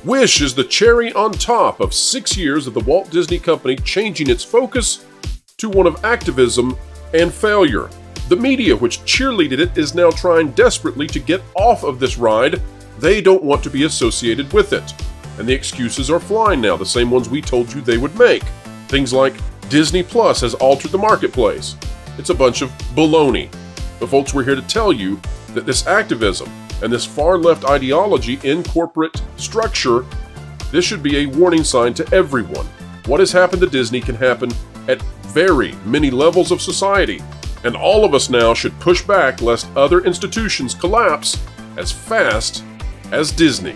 Wish is the cherry on top of 6 years of the Walt Disney Company changing its focus to one of activism and failure. The media, which cheerleaded it, is now trying desperately to get off of this ride. They don't want to be associated with it. And the excuses are flying now, the same ones we told you they would make. Things like Disney Plus has altered the marketplace. It's a bunch of baloney. But folks, we're here to tell you that this activism and this far-left ideology in corporate structure, this should be a warning sign to everyone. What has happened to Disney can happen at very many levels of society, and all of us now should push back lest other institutions collapse as fast as Disney.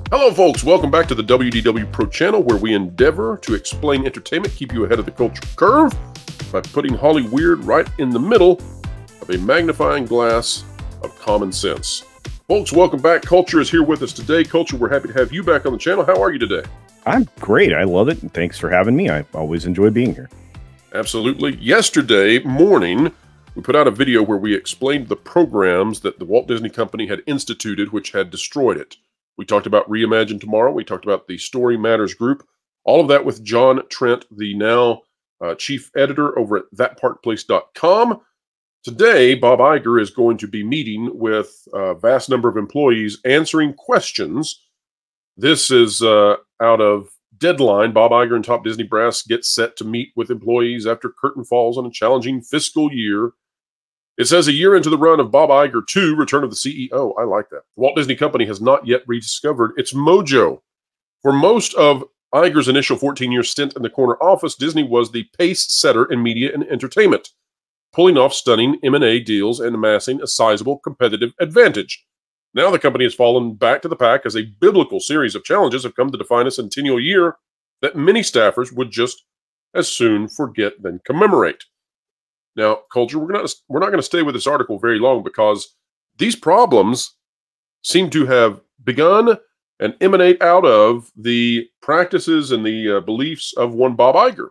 Hello folks, welcome back to the WDW Pro channel, where we endeavor to explain entertainment, keep you ahead of the culture curve by putting Holly Weird right in the middle of a magnifying glass of common sense. Folks, welcome back. Culture is here with us today. Culture, we're happy to have you back on the channel. How are you today? I'm great. I love it. And thanks for having me. I always enjoy being here. Absolutely. Yesterday morning, we put out a video where we explained the programs that the Walt Disney Company had instituted, which had destroyed it. We talked about Reimagine Tomorrow. We talked about the Story Matters group. All of that with John Trent, the now chief editor over at thatparkplace.com. Today, Bob Iger is going to be meeting with a vast number of employees answering questions. This is out of Deadline. Bob Iger and top Disney brass get set to meet with employees after curtain falls on a challenging fiscal year. It says a year into the run of Bob Iger 2, Return of the CEO. I like that. The Walt Disney Company has not yet rediscovered its mojo. For most of Iger's initial 14-year stint in the corner office, Disney was the pace setter in media and entertainment, pulling off stunning M&A deals and amassing a sizable competitive advantage. Now the company has fallen back to the pack as a biblical series of challenges have come to define a centennial year that many staffers would just as soon forget than commemorate. Now, Culture, we're not going to stay with this article very long because these problems seem to have begun and emanate out of the practices and the beliefs of one Bob Iger.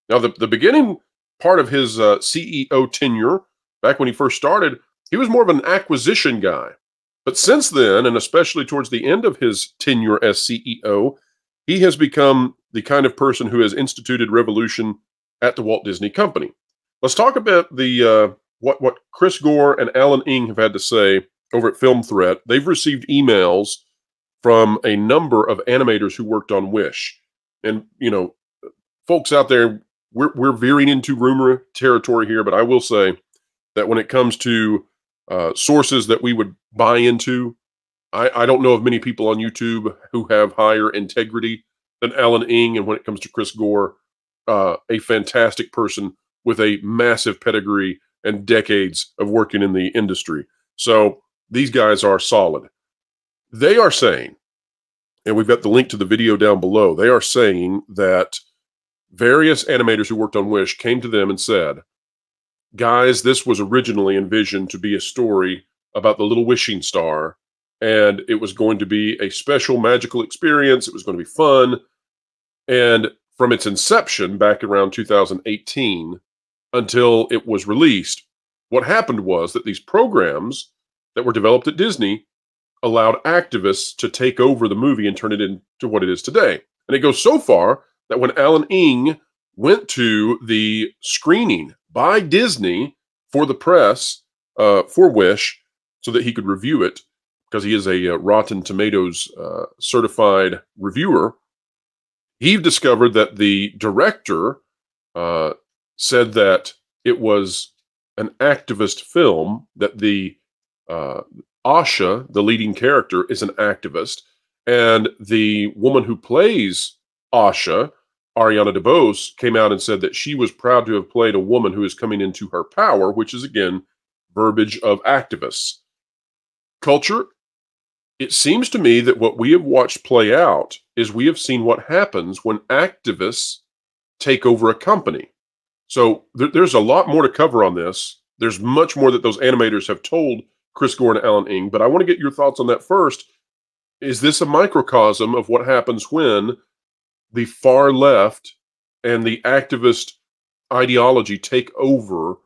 Now, the beginning part of his CEO tenure, back when he first started, he was more of an acquisition guy. But since then, and especially towards the end of his tenure as CEO, he has become the kind of person who has instituted revolution at the Walt Disney Company. Let's talk about the what Chris Gore and Alan Ng have had to say over at Film Threat. They've received emails from a number of animators who worked on Wish. And, you know, folks out there, we're veering into rumor territory here, but I will say that when it comes to sources that we would buy into, I don't know of many people on YouTube who have higher integrity than Alan Ng. And when it comes to Chris Gore, a fantastic person with a massive pedigree and decades of working in the industry. So these guys are solid. They are saying, and we've got the link to the video down below, they are saying that various animators who worked on Wish came to them and said, guys, this was originally envisioned to be a story about the little wishing star, and it was going to be a special magical experience. It was going to be fun. And from its inception back around 2018 until it was released, what happened was that these programs that were developed at Disney allowed activists to take over the movie and turn it into what it is today. And it goes so far that when Alan Ng went to the screening by Disney for the press for Wish so that he could review it, because he is a Rotten Tomatoes certified reviewer, he discovered that the director said that it was an activist film, that the Asha, the leading character, is an activist, and the woman who plays Asha, Ariana DeBose, came out and said that she was proud to have played a woman who is coming into her power, which is, again, verbiage of activists. Culture, it seems to me that what we have watched play out is we have seen what happens when activists take over a company. So there's a lot more to cover on this. There's much more that those animators have told Chris Gore and Alan Ng, but I want to get your thoughts on that first. Is this a microcosm of what happens when the far left and the activist ideology take over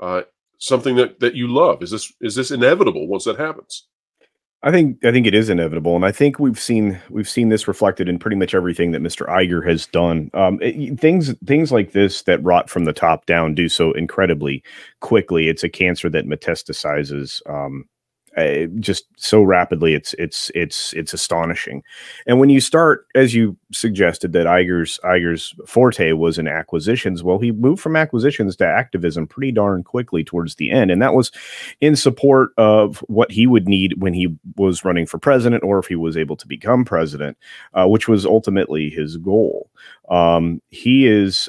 uh, something that you love? Is this inevitable once that happens? I think it is inevitable, and I think we've seen this reflected in pretty much everything that Mr. Iger has done. Things like this that rot from the top down do so incredibly quickly. It's a cancer that metastasizes just so rapidly. It's astonishing. And when you start, as you suggested, that Iger's forte was in acquisitions, well, he moved from acquisitions to activism pretty darn quickly towards the end, and that was in support of what he would need when he was running for president, or if he was able to become president, which was ultimately his goal. He is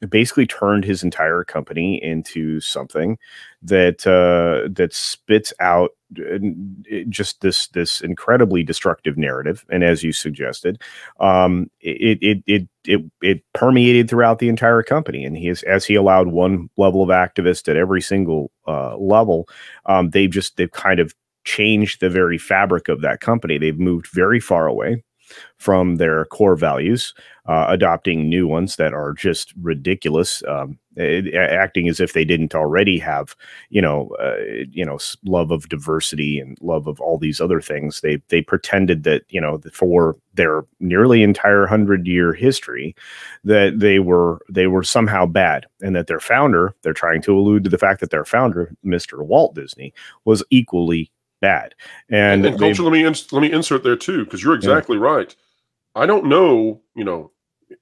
basically turned his entire company into something that spits out just this incredibly destructive narrative. And as you suggested, it permeated throughout the entire company. And as he allowed one level of activist at every single level, they've kind of changed the very fabric of that company. They've moved very far away from their core values, adopting new ones that are just ridiculous, acting as if they didn't already have, love of diversity and love of all these other things. They pretended that, for their nearly entire 100-year history, that they were somehow bad, and that their founder, they're trying to allude to the fact that their founder, Mr. Walt Disney, was equally bad. And Culture, let me insert there too, because you're exactly right. I don't know,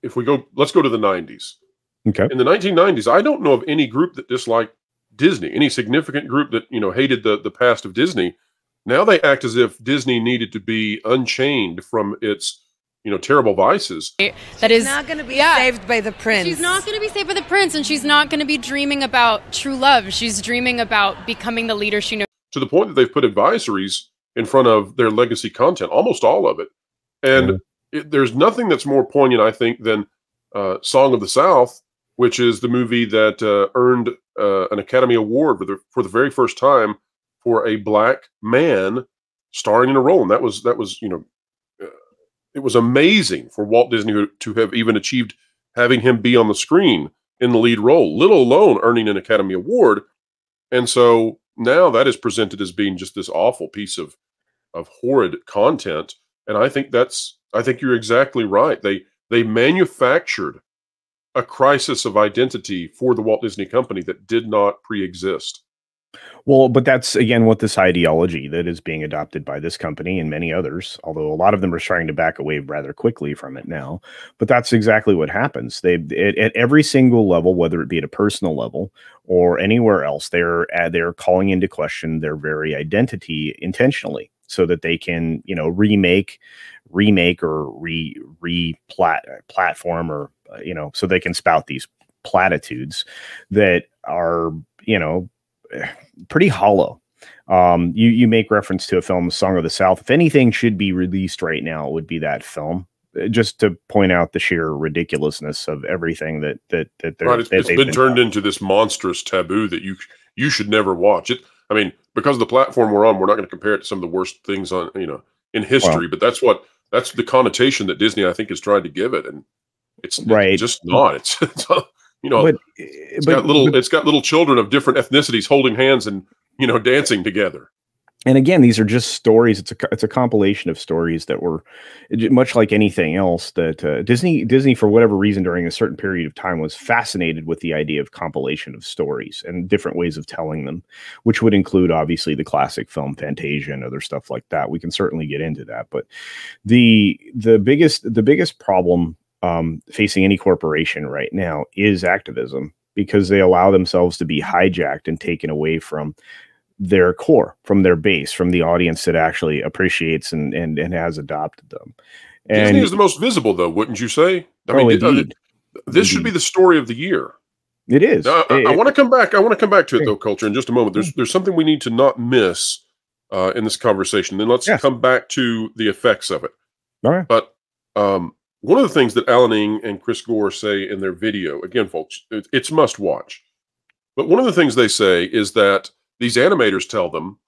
if let's go to the 90s. Okay. In the 1990s, I don't know of any group that disliked Disney, any significant group that, hated the past of Disney. Now they act as if Disney needed to be unchained from its, terrible vices. She's not going to be saved by the prince. She's not going to be saved by the prince, and she's not going to be dreaming about true love. She's dreaming about becoming the leader she knows. To the point that they've put advisories in front of their legacy content, almost all of it. And there's nothing that's more poignant, I think, than Song of the South, which is the movie that earned an Academy Award for the very first time for a black man starring in a role. And that was it was amazing for Walt Disney to have even achieved having him be on the screen in the lead role, let alone earning an Academy Award. And so now that is presented as being just this awful piece of horrid content. And I think you're exactly right. They manufactured a crisis of identity for the Walt Disney Company that did not pre-exist. Well, but that's again what this ideology that is being adopted by this company and many others, although a lot of them are trying to back away rather quickly from it now. But that's exactly what happens. At every single level, whether it be at a personal level or anywhere else, they're calling into question their very identity intentionally, so that they can, remake or platform, or so they can spout these platitudes that are, pretty hollow. You make reference to a film, Song of the South. If anything should be released right now, it would be that film, just to point out the sheer ridiculousness of everything that right. It's been turned into this monstrous taboo that you should never watch it. I mean, because of the platform we're on, we're not going to compare it to some of the worst things on in history, but that's the connotation that Disney, I think, has tried to give it, and it's just not. It's it's got little children of different ethnicities holding hands and dancing together. And again, these are just stories. It's a compilation of stories that were much like anything else that Disney, for whatever reason, during a certain period of time, was fascinated with the idea of compilation of stories and different ways of telling them, which would include obviously the classic film Fantasia and other stuff like that. We can certainly get into that, but the biggest problem facing any corporation right now is activism, because they allow themselves to be hijacked and taken away from their core, from their base, from the audience that actually appreciates and has adopted them. And Disney is the most visible, though, wouldn't you say? I mean, indeed. This should be the story of the year. It is. Now, I want to come back. I want to come back to it, though, Culture, in just a moment. There's something we need to not miss in this conversation. Then let's come back to the effects of it. All right. But one of the things that Alan Ng and Chris Gore say in their video, again, folks, it's must watch. But one of the things they say is that these animators tell them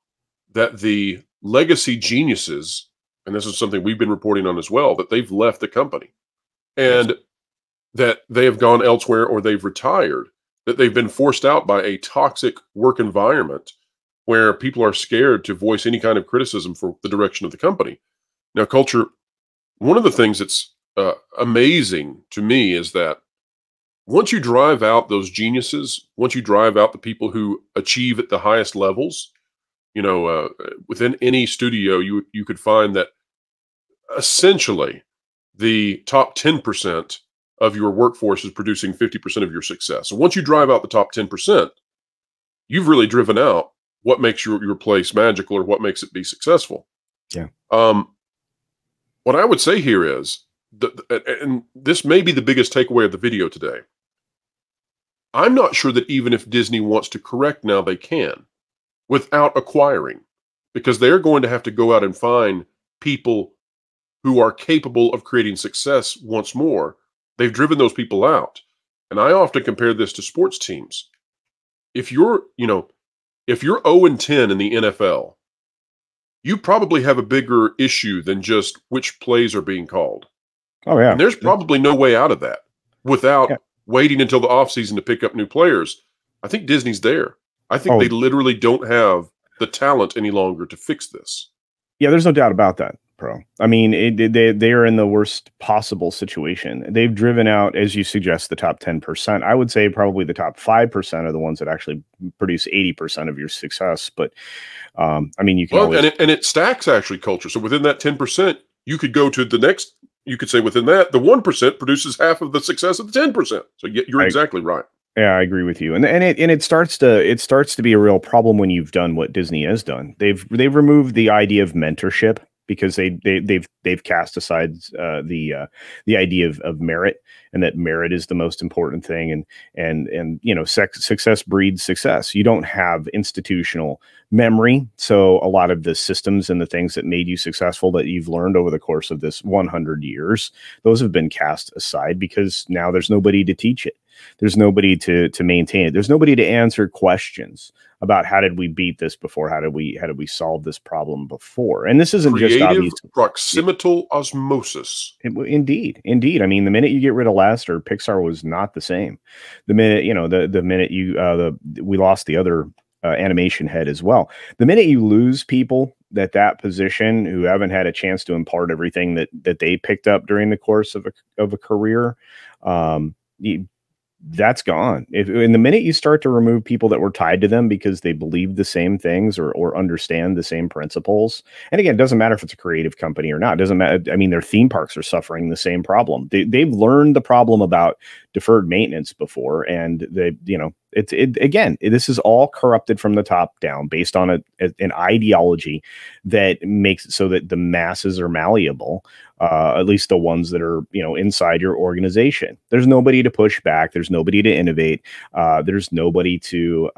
that the legacy geniuses, and this is something we've been reporting on as well, that they've left the company. And that they have gone elsewhere or they've retired, that they've been forced out by a toxic work environment where people are scared to voice any kind of criticism for the direction of the company. Now, culture, one of the things that's amazing to me is that once you drive out those geniuses, once you drive out the people who achieve at the highest levels, within any studio, you could find that essentially the top 10% of your workforce is producing 50% of your success. So once you drive out the top 10%, you've really driven out what makes your place magical or what makes it be successful. Yeah. What I would say here is, and this may be the biggest takeaway of the video today, I'm not sure that even if Disney wants to correct now, they can without acquiring, because they're going to have to go out and find people who are capable of creating success once more. They've driven those people out. And I often compare this to sports teams. If you're 0-10 in the NFL, you probably have a bigger issue than just which plays are being called. Oh, yeah. And there's probably no way out of that without waiting until the offseason to pick up new players. I think Disney's there. I think they literally don't have the talent any longer to fix this. Yeah, there's no doubt about that, Pro. I mean, they are in the worst possible situation. They've driven out, as you suggest, the top 10%. I would say probably the top 5% are the ones that actually produce 80% of your success. But I mean, you can always... and it stacks actually, culture. So within that 10%, you could go to the next. You could say within that, the 1% produces half of the success of the 10%. So you're exactly right. Yeah, I agree with you, and it starts to be a real problem when you've done what Disney has done. They've removed the idea of mentorship because they've cast aside the idea of merit, and that merit is the most important thing. And success breeds success. You don't have institutional memory, so a lot of the systems and the things that made you successful that you've learned over the course of this 100 years, those have been cast aside because now there's nobody to teach it. There's nobody to maintain it. There's nobody to answer questions about how did we beat this before? How did we solve this problem before? And this isn't just obvious. Proximal osmosis. Indeed. I mean, the minute you get rid of Lasseter, Pixar was not the same. The minute the minute we lost the other animation head as well. The minute you lose people that position who haven't had a chance to impart everything that they picked up during the course of a career, that's gone. In the minute you start to remove people that were tied to them because they believe the same things or understand the same principles, and again, it doesn't matter if it's a creative company or not. It doesn't matter. I mean, their theme parks are suffering the same problem. They've learned the problem about deferred maintenance before, and this is all corrupted from the top down based on an ideology that makes it so that the masses are malleable. At least the ones that are, inside your organization. There's nobody to push back. There's nobody to innovate. There's nobody to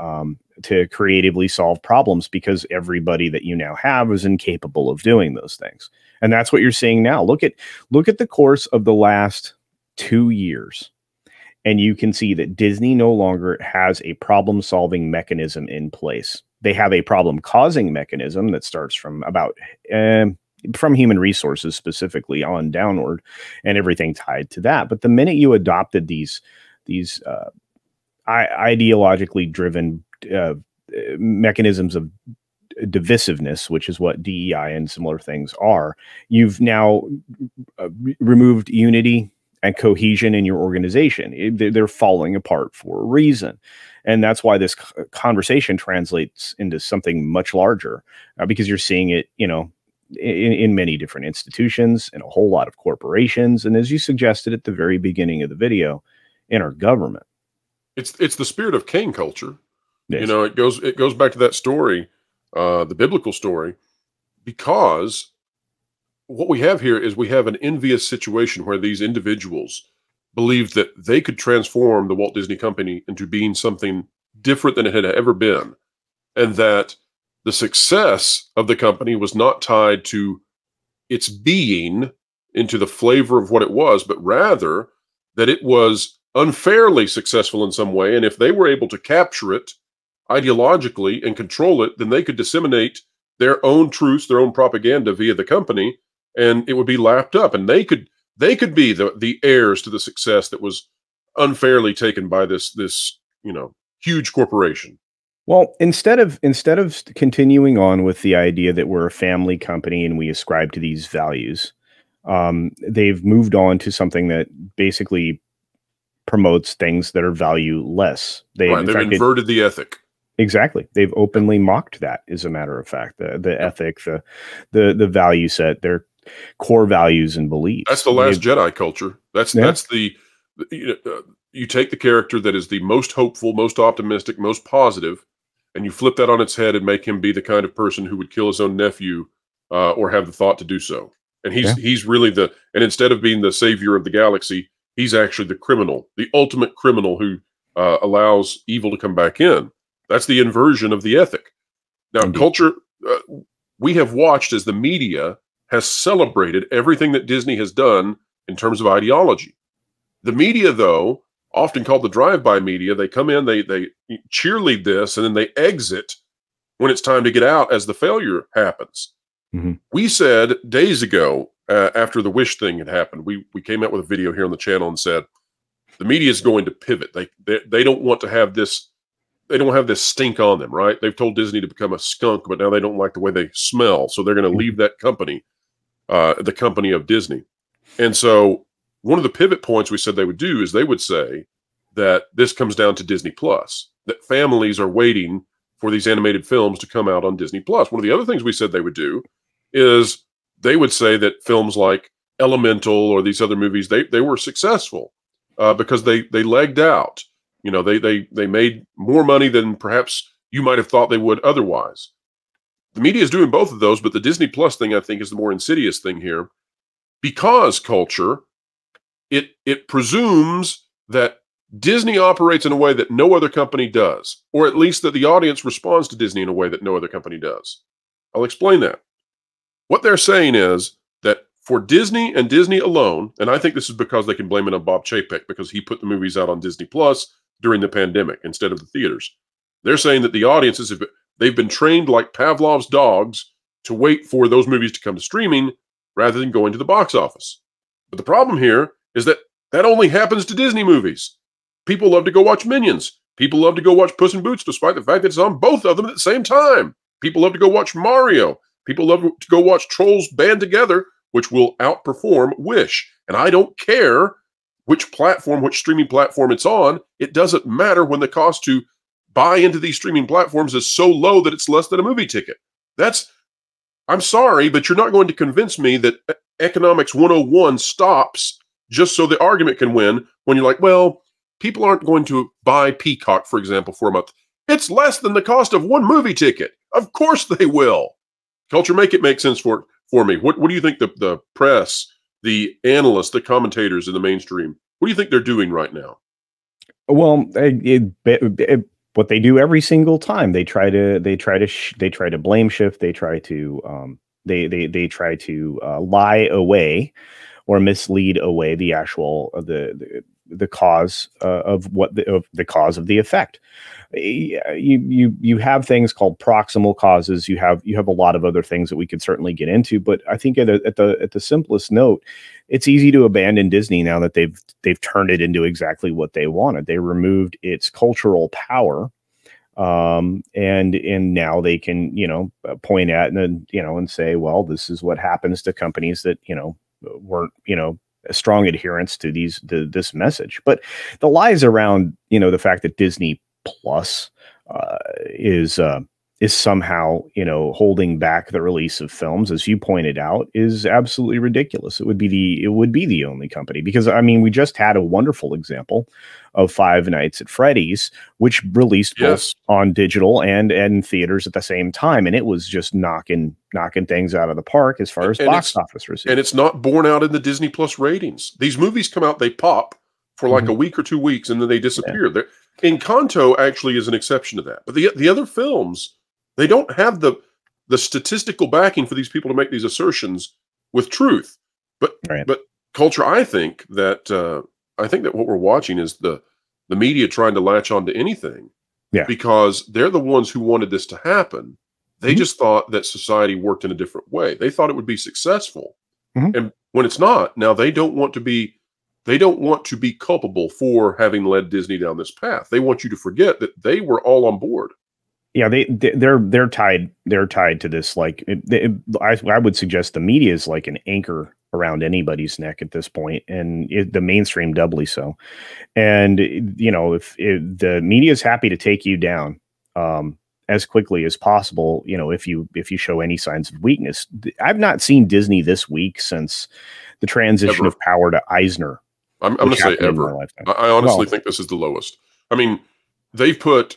creatively solve problems because everybody that you now have is incapable of doing those things. And that's what you're seeing now. Look at the course of the last 2 years. And you can see that Disney no longer has a problem-solving mechanism in place. They have a problem-causing mechanism that starts from from human resources specifically on downward, and everything tied to that. But the minute you adopted these ideologically driven mechanisms of divisiveness, which is what DEI and similar things are, you've now removed unity and cohesion in your organization. They're falling apart for a reason. And that's why this conversation translates into something much larger, because you're seeing it, in many different institutions and a whole lot of corporations. And as you suggested at the very beginning of the video, in our government. It's the spirit of Cain culture. Yes. It goes back to that story, the biblical story, because what we have here is we have an envious situation where these individuals believed that they could transform the Walt Disney Company into being something different than it had ever been, and that the success of the company was not tied to its being into the flavor of what it was, but rather that it was unfairly successful in some way. And if they were able to capture it ideologically and control it, then they could disseminate their own truths, their own propaganda via the company, and it would be lapped up. And they could they could be the heirs to the success that was unfairly taken by this huge corporation. Well, instead of continuing on with the idea that we're a family company and we ascribe to these values, they've moved on to something that basically promotes things that are valueless. They've inverted the ethic. Exactly. They've openly mocked that, as a matter of fact. The ethic, the value set, their core values and beliefs. That's the Last Jedi culture. That's the you take the character that is the most hopeful, most optimistic, most positive, and you flip that on its head and make him be the kind of person who would kill his own nephew or have the thought to do so. And he's really and instead of being the savior of the galaxy, he's actually the criminal, the ultimate criminal who allows evil to come back in. That's the inversion of the ethic. Now, Indeed. culture, we have watched as the media has celebrated everything that Disney has done in terms of ideology. The media, though, often called the drive-by media, they come in, they cheerlead this, and then they exit when it's time to get out as the failure happens. Mm-hmm. We said days ago, after the Wish thing had happened, we came out with a video here on the channel and said, the media is going to pivot. They don't want to have this, they don't have this stink on them, right? They've told Disney to become a skunk, but now they don't like the way they smell. So they're going to leave that company, the company of Disney. And so one of the pivot points we said they would do is they would say that this comes down to Disney Plus, that families are waiting for these animated films to come out on Disney Plus. One of the other things we said they would do is they would say that films like Elemental or these other movies, they were successful because they legged out. You know, they made more money than perhaps you might have thought they would otherwise. The media is doing both of those, but the Disney Plus thing, I think, is the more insidious thing here. Because culture, it presumes that Disney operates in a way that no other company does, or at least that the audience responds to Disney in a way that no other company does. I'll explain that. What they're saying is that for Disney and Disney alone, and I think this is because they can blame it on Bob Chapek because he put the movies out on Disney Plus during the pandemic instead of the theaters. They're saying that the audiences, they've been trained like Pavlov's dogs to wait for those movies to come to streaming rather than going to the box office. But the problem here is that only happens to Disney movies. People love to go watch Minions. People love to go watch Puss in Boots, despite the fact that it's on both of them at the same time. People love to go watch Mario. People love to go watch Trolls Band Together, which will outperform Wish. And I don't care which platform, which streaming platform it's on. It doesn't matter when the cost to buy into these streaming platforms is so low that it's less than a movie ticket. I'm sorry, but you're not going to convince me that Economics 101 stops just so the argument can win when you're like, well, people aren't going to buy Peacock, for example, for a month. It's less than the cost of one movie ticket. Of course they will. Culture, make it make sense for me. What do you think the press, the analysts, the commentators in the mainstream, what do you think they're doing right now? Well, what they do every single time, they try to blame shift. They try to they try to lie away or mislead away the actual the cause of the cause of the effect. You have things called proximal causes. You have a lot of other things that we could certainly get into, but I think at the simplest note, it's easy to abandon Disney now that they've turned it into exactly what they wanted. They removed its cultural power, and now they can point at and say, well, this is what happens to companies that weren't strong adherents to this message. But the lies around the fact that Disney Plus is somehow holding back the release of films, as you pointed out, is absolutely ridiculous. It would be the only company, because I mean, we just had a wonderful example of Five Nights at Freddy's, which released both on digital and in theaters at the same time, and it was just knocking things out of the park as far as box office receipts. And it's not borne out in the Disney Plus ratings. These movies come out, they pop for like a week or 2 weeks, and then they disappear. Yeah. Encanto actually is an exception to that, but the other films, they don't have the statistical backing for these people to make these assertions with truth. But culture, I think that what we're watching is the media trying to latch on to anything, because they're the ones who wanted this to happen. They just thought that society worked in a different way. They thought it would be successful. And when it's not. Now they don't want to be culpable for having led Disney down this path. They want you to forget that they were all on board. Yeah, they're tied. They're tied to this. Like, I would suggest the media is like an anchor around anybody's neck at this point, and the mainstream doubly so. And if the media is happy to take you down as quickly as possible, if you show any signs of weakness. I've not seen Disney this weak since the transition of power to Eisner. I'm going to say ever. I honestly think this is the lowest. I mean, they've put.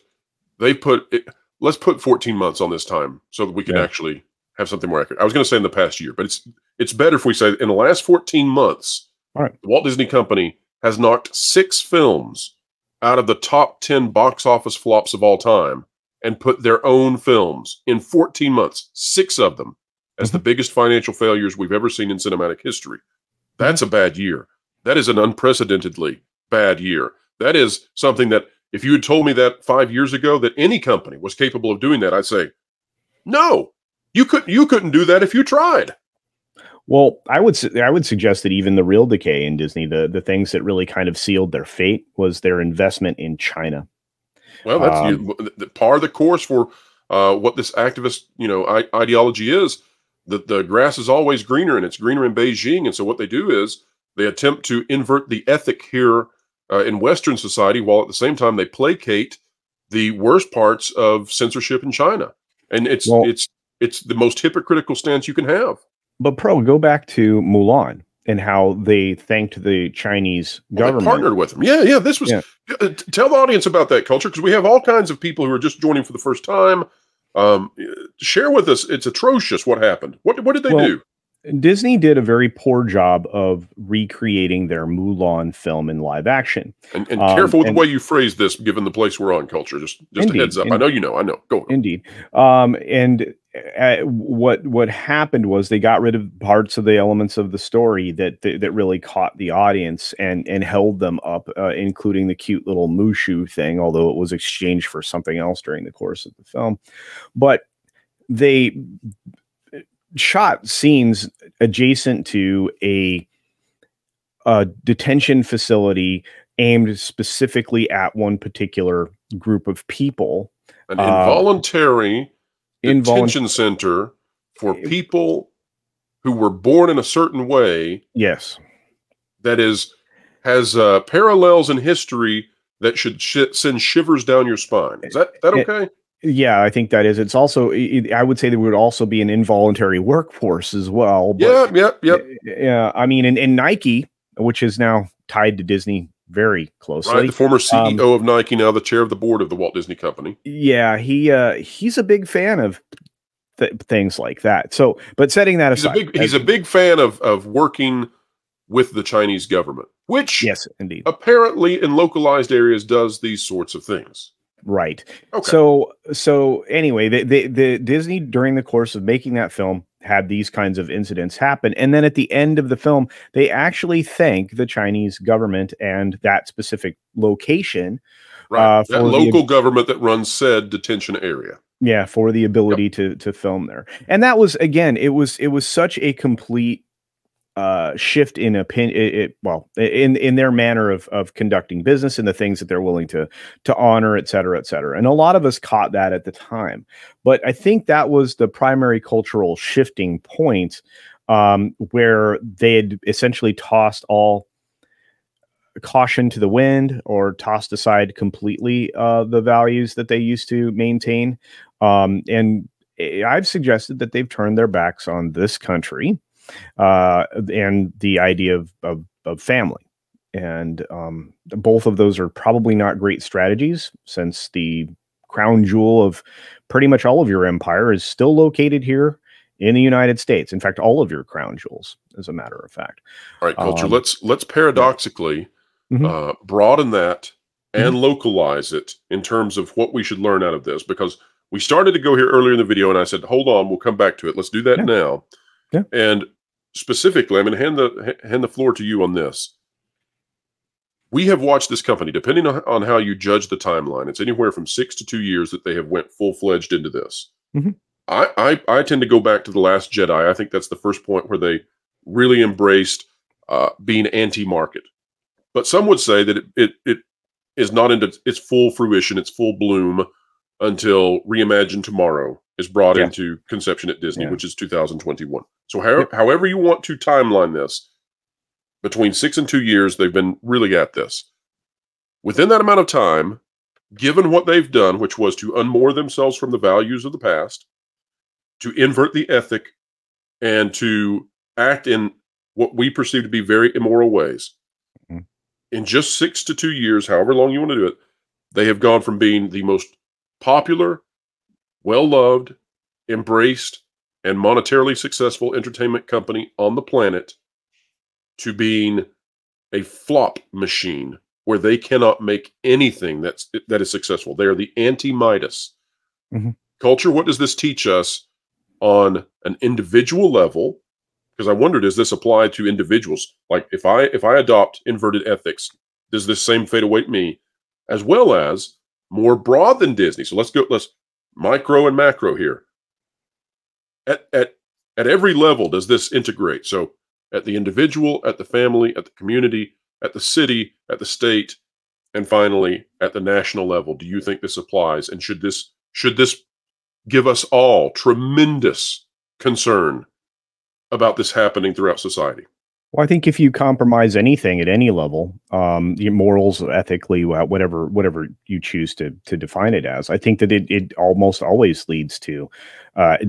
Let's put 14 months on this time so that we can actually have something more accurate. I was going to say in the past year, but it's better if we say in the last 14 months, the Walt Disney Company has knocked 6 films out of the top 10 box office flops of all time and put their own films in 14 months, 6 of them, as the biggest financial failures we've ever seen in cinematic history. That's a bad year. That is an unprecedentedly bad year. That is something that, if you had told me that 5 years ago that any company was capable of doing that, I'd say, no, you couldn't do that if you tried. Well, I would suggest that even the real decay in Disney, the things that really kind of sealed their fate, was their investment in China. Well, that's par of the course for what this activist ideology is. The grass is always greener, and it's greener in Beijing. And so what they do is they attempt to invert the ethic here in Western society, while at the same time they placate the worst parts of censorship in China. And it's the most hypocritical stance you can have. But go back to Mulan and how they thanked the Chinese government. They partnered with them. Yeah. This was tell the audience about that culture, because we have all kinds of people who are just joining for the first time. Share with us. It's atrocious what happened. What did they do? Disney did a very poor job of recreating their Mulan film in live action. And careful with the way you phrase this, given the place we're on, culture. Just indeed, a heads up. I know. Go on. Indeed. What happened was they got rid of parts of the elements of the story that really caught the audience and held them up, including the cute little Mushu thing, although it was exchanged for something else during the course of the film. But they shot scenes adjacent to a detention facility aimed specifically at one particular group of people. An involuntary detention center for people who were born in a certain way. Yes. That has parallels in history that should send shivers down your spine. Is that okay? Yeah, I think that is. It's also, I would say there would also be an involuntary workforce as well. But, yep. Yeah, I mean, and Nike, which is now tied to Disney very closely. Right, the former CEO of Nike, now the chair of the board of the Walt Disney Company. Yeah, he's a big fan of things like that. So, but setting that aside, he's a big fan of working with the Chinese government, which, yes, indeed, apparently in localized areas does these sorts of things. Right. Okay. So anyway, the Disney, during the course of making that film, had these kinds of incidents happen. And then at the end of the film, they actually thank the Chinese government and that specific location. Right. That local government that runs said detention area. Yeah. For the ability to film there. And that was, again, it was such a complete shift in opinion, in their manner of conducting business and the things that they're willing to honor, et cetera, et cetera. And a lot of us caught that at the time, but I think that was the primary cultural shifting point, where they had essentially tossed all caution to the wind, or tossed aside completely the values that they used to maintain. And I've suggested that they've turned their backs on this country, and the idea of family. And both of those are probably not great strategies, since the crown jewel of pretty much all of your empire is still located here in the United States. In fact, all of your crown jewels, as a matter of fact. All right, culture, let's paradoxically broaden that and localize it in terms of what we should learn out of this, because we started to go here earlier in the video and I said, hold on, we'll come back to it. Let's do that now. Yeah. And specifically, I'm going to hand the floor to you on this. We have watched this company, depending on how you judge the timeline, it's anywhere from 6 to 2 years that they have went full-fledged into this. I tend to go back to The Last Jedi. I think that's the first point where they really embraced being anti-market. But some would say that it is not into its full fruition, its full bloom, until Reimagine Tomorrow is brought into conception at Disney, which is 2021. So however you want to timeline this, between 6 and 2 years, they've been really at this. Within that amount of time, given what they've done, which was to unmoor themselves from the values of the past, to invert the ethic, and to act in what we perceive to be very immoral ways, in just 6 to 2 years, however long you want to do it, they have gone from being the most popular, well-loved, embraced, and monetarily successful entertainment company on the planet to being a flop machine where they cannot make anything that is successful. They are the anti-Midas. Culture, what does this teach us on an individual level? Because I wondered, does this apply to individuals? Like, if I adopt inverted ethics, does this same fate await me? As well as more broad than Disney. So let's micro and macro here. At every level, does this integrate? So at the individual, at the family, at the community, at the city, at the state, and finally at the national level, do you think this applies? And should this give us all tremendous concern about this happening throughout society? Well, I think if you compromise anything at any level, your morals, ethically, whatever you choose to define it as, I think that it almost always leads to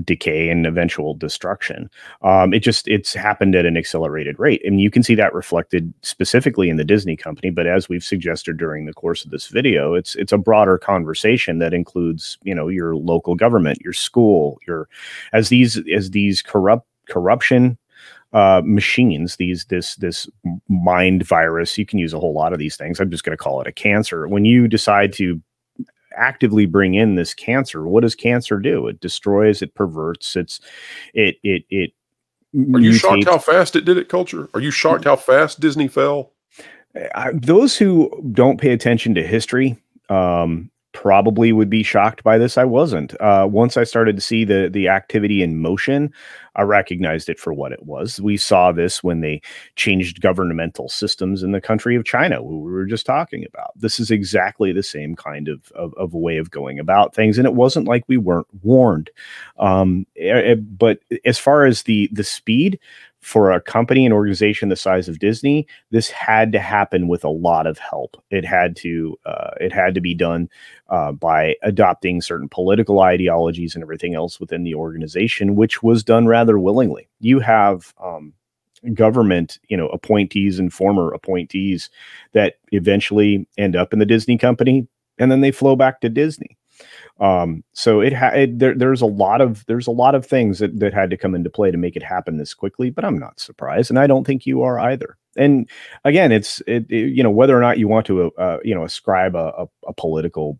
decay and eventual destruction. It's happened at an accelerated rate, and you can see that reflected specifically in the Disney company. But as we've suggested during the course of this video, it's a broader conversation that includes, your local government, your school, as these corruption machines, this mind virus. You can use a whole lot of these things. I'm just going to call it a cancer. When you decide to actively bring in this cancer, what does cancer do? It destroys, it perverts, it Are you shocked how fast it did it, Culture? Are you shocked how fast Disney fell? Those who don't pay attention to history probably would be shocked by this. I wasn't. Once I started to see the activity in motion, I recognized it for what it was. We saw this when they changed governmental systems in the country of China, who we were just talking about. This is exactly the same kind of way of going about things, and it wasn't like we weren't warned. But as far as the speed, for a company and organization the size of Disney, this had to happen with a lot of help. It had to be done by adopting certain political ideologies and everything else within the organization, which was done rather willingly. You have government, appointees and former appointees that eventually end up in the Disney company, and then they flow back to Disney. So there's a lot of things that had to come into play to make it happen this quickly, but I'm not surprised. And I don't think you are either. And again, it's whether or not you want to, ascribe a political,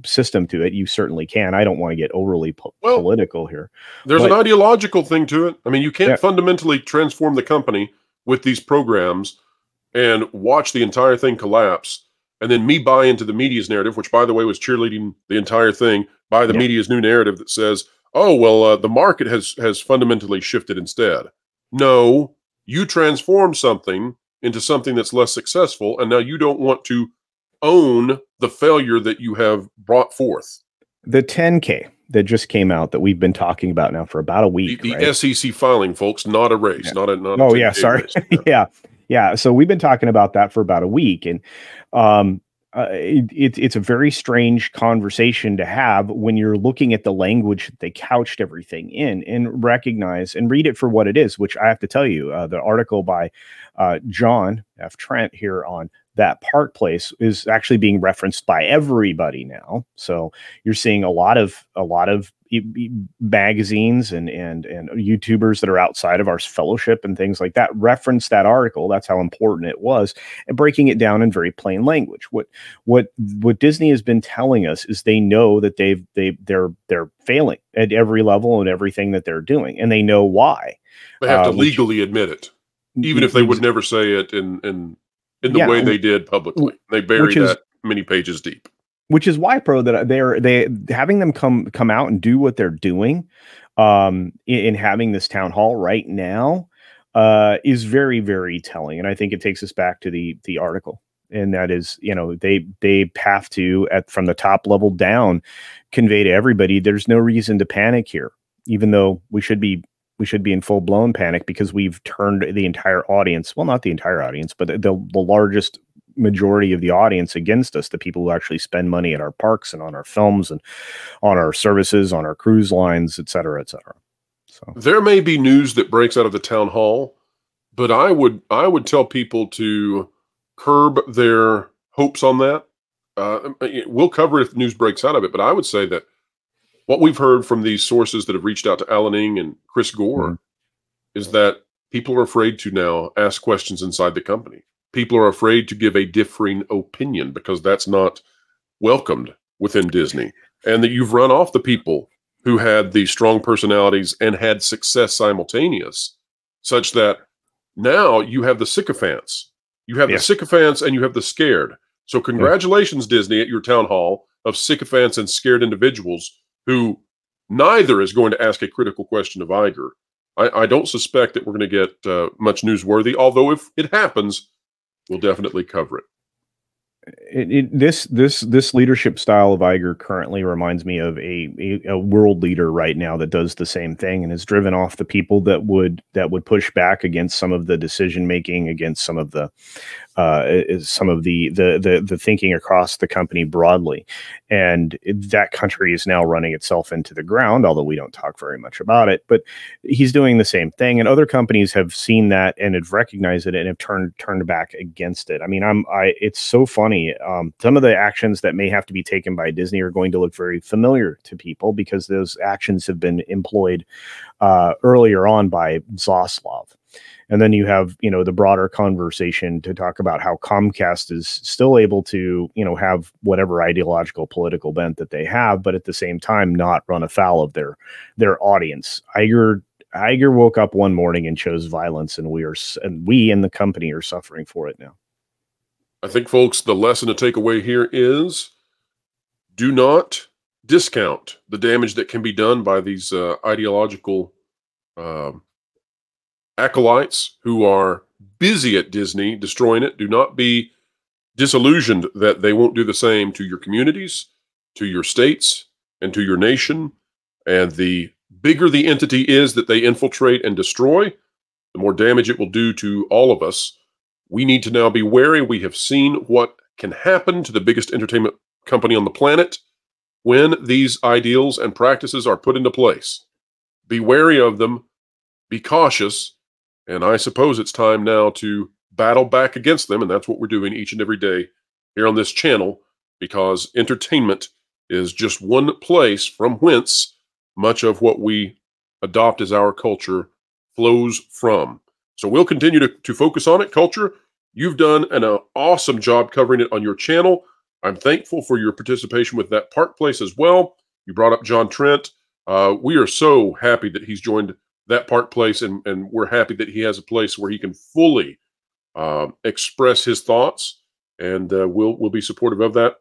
system to it, you certainly can. I don't want to get overly political here. There's an ideological thing to it. I mean, you can't fundamentally transform the company with these programs and watch the entire thing collapse. And then me buy into the media's narrative, which, by the way, was cheerleading the entire thing, by the media's new narrative that says, oh, well, the market has fundamentally shifted instead. No, you transform something into something that's less successful, and now you don't want to own the failure that you have brought forth. The 10K that just came out that we've been talking about now for about a week. The SEC filing, folks, not a race, not a. Oh, yeah, sorry. Yeah. So we've been talking about that for about a week, and it's a very strange conversation to have when you're looking at the language that they couched everything in, and recognize and read it for what it is, which I have to tell you, the article by John F. Trent here on That Park Place is actually being referenced by everybody now. So you're seeing a lot of magazines and YouTubers that are outside of our fellowship and things like that reference that article. That's how important it was, and breaking it down in very plain language. What Disney has been telling us is they know that they're failing at every level and everything that they're doing, and they know why. They have to legally admit it, even if they would never say it in the way they did publicly. They bury that many pages deep. Which is why, that they having them come out and do what they're doing, in having this town hall right now, is very, very telling. And I think it takes us back to the article. And that is, you know, they have to, from the top level down, convey to everybody there's no reason to panic here, even though we should be in full blown panic because we've turned the entire audience, well, not the entire audience, but the largest majority of the audience against us, the people who actually spend money at our parks and on our films and on our services, on our cruise lines, et cetera, et cetera. So there may be news that breaks out of the town hall, but I would tell people to curb their hopes on that. We'll cover it if news breaks out of it, but I would say that what we've heard from these sources that have reached out to Alan Ng and Chris Gore is that people are afraid to now ask questions inside the company. People are afraid to give a differing opinion because that's not welcomed within Disney, and that you've run off the people who had the strong personalities and had success simultaneous, such that now you have the sycophants. You have the sycophants and you have the scared. So congratulations, Disney, at your town hall of sycophants and scared individuals who neither is going to ask a critical question of Iger. I don't suspect that we're going to get much newsworthy, although if it happens, we'll definitely cover it. This leadership style of Iger currently reminds me of a world leader right now that does the same thing and has driven off the people that would push back against some of the decision making, against some of the thinking across the company broadly. And that country is now running itself into the ground, although we don't talk very much about it. But he's doing the same thing, and other companies have seen that and have recognized it and have turned back against it. I mean, it's so funny. Some of the actions that may have to be taken by Disney are going to look very familiar to people because those actions have been employed earlier on by Zaslav. And then you have, you know, the broader conversation to talk about how Comcast is still able to, you know, have whatever ideological political bent that they have, but at the same time not run afoul of their audience. Iger woke up one morning and chose violence, and we in the company are suffering for it now. I think, folks, the lesson to take away here is do not discount the damage that can be done by these ideological acolytes who are busy at Disney destroying it. Do not be disillusioned that they won't do the same to your communities, to your states, and to your nation. And the bigger the entity is that they infiltrate and destroy, the more damage it will do to all of us. We need to now be wary. We have seen what can happen to the biggest entertainment company on the planet when these ideals and practices are put into place. Be wary of them. Be cautious. And I suppose it's time now to battle back against them, and that's what we're doing each and every day here on this channel, because entertainment is just one place from whence much of what we adopt as our culture flows from. So we'll continue to focus on it. Culture, you've done an awesome job covering it on your channel. I'm thankful for your participation with that Park Place as well. You brought up John Trent. We are so happy that he's joined that Park Place, and we're happy that he has a place where he can fully express his thoughts, and we'll be supportive of that.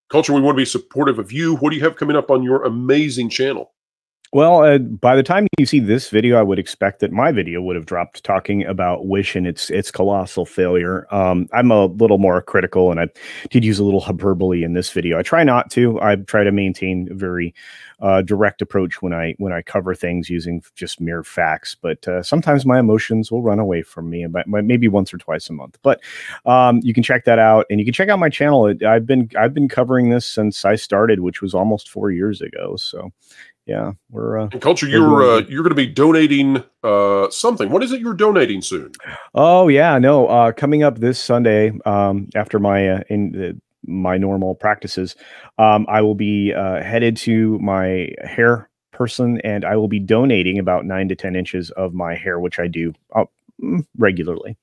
Culture, we want to be supportive of you. What do you have coming up on your amazing channel? Well, by the time you see this video, I would expect that my video would have dropped talking about Wish and its colossal failure. I'm a little more critical, and I did use a little hyperbole in this video. I try not to. I try to maintain a very direct approach when I cover things using just mere facts. But sometimes my emotions will run away from me, about maybe once or twice a month. But you can check that out, and you can check out my channel. I've been covering this since I started, which was almost 4 years ago. So. Yeah, we're and Culture, you're going to be donating something. What is it you're donating soon? Oh yeah, no, coming up this Sunday after my my normal practices, I will be headed to my hair person, and I will be donating about 9 to 10 inches of my hair, which I do regularly.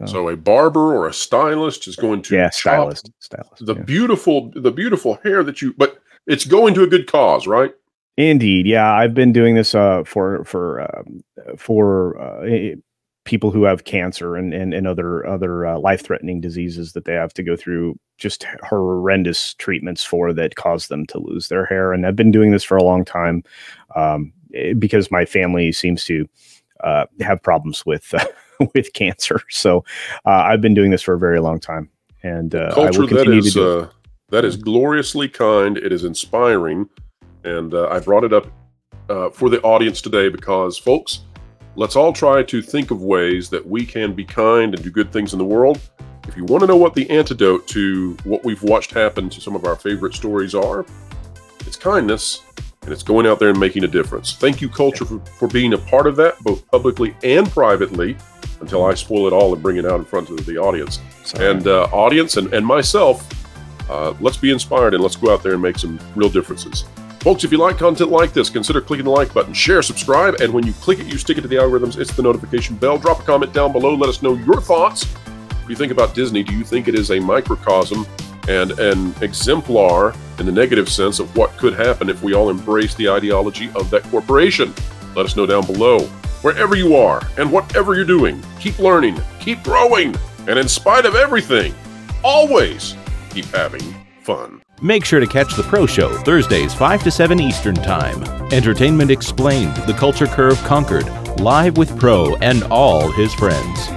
So a barber or a stylist is going to stylist the beautiful hair that you, but it's going to a good cause, right? Indeed, yeah, I've been doing this for people who have cancer and other life-threatening diseases that they have to go through just horrendous treatments for that cause them to lose their hair. And I've been doing this for a long time because my family seems to have problems with with cancer. So I've been doing this for a very long time, and I will continue to do it. That is gloriously kind. It is inspiring, and I brought it up for the audience today because, folks, let's all try to think of ways that we can be kind and do good things in the world. If you want to know what the antidote to what we've watched happen to some of our favorite stories are, it's kindness, and it's going out there and making a difference. Thank you, Culture, for being a part of that, both publicly and privately, until I spoil it all and bring it out in front of the audience. Sorry. And audience and myself, let's be inspired and let's go out there and make some real differences. Folks, if you like content like this, consider clicking the like button, share, subscribe, and when you click it, you stick it to the algorithms. It's the notification bell. Drop a comment down below. Let us know your thoughts. What do you think about Disney? Do you think it is a microcosm and an exemplar in the negative sense of what could happen if we all embrace the ideology of that corporation? Let us know down below. Wherever you are and whatever you're doing, keep learning, keep growing, and in spite of everything, always keep having fun. Make sure to catch The Pro Show Thursdays 5 to 7 Eastern Time. Entertainment Explained, The Culture Curve Conquered, live with Pro and all his friends.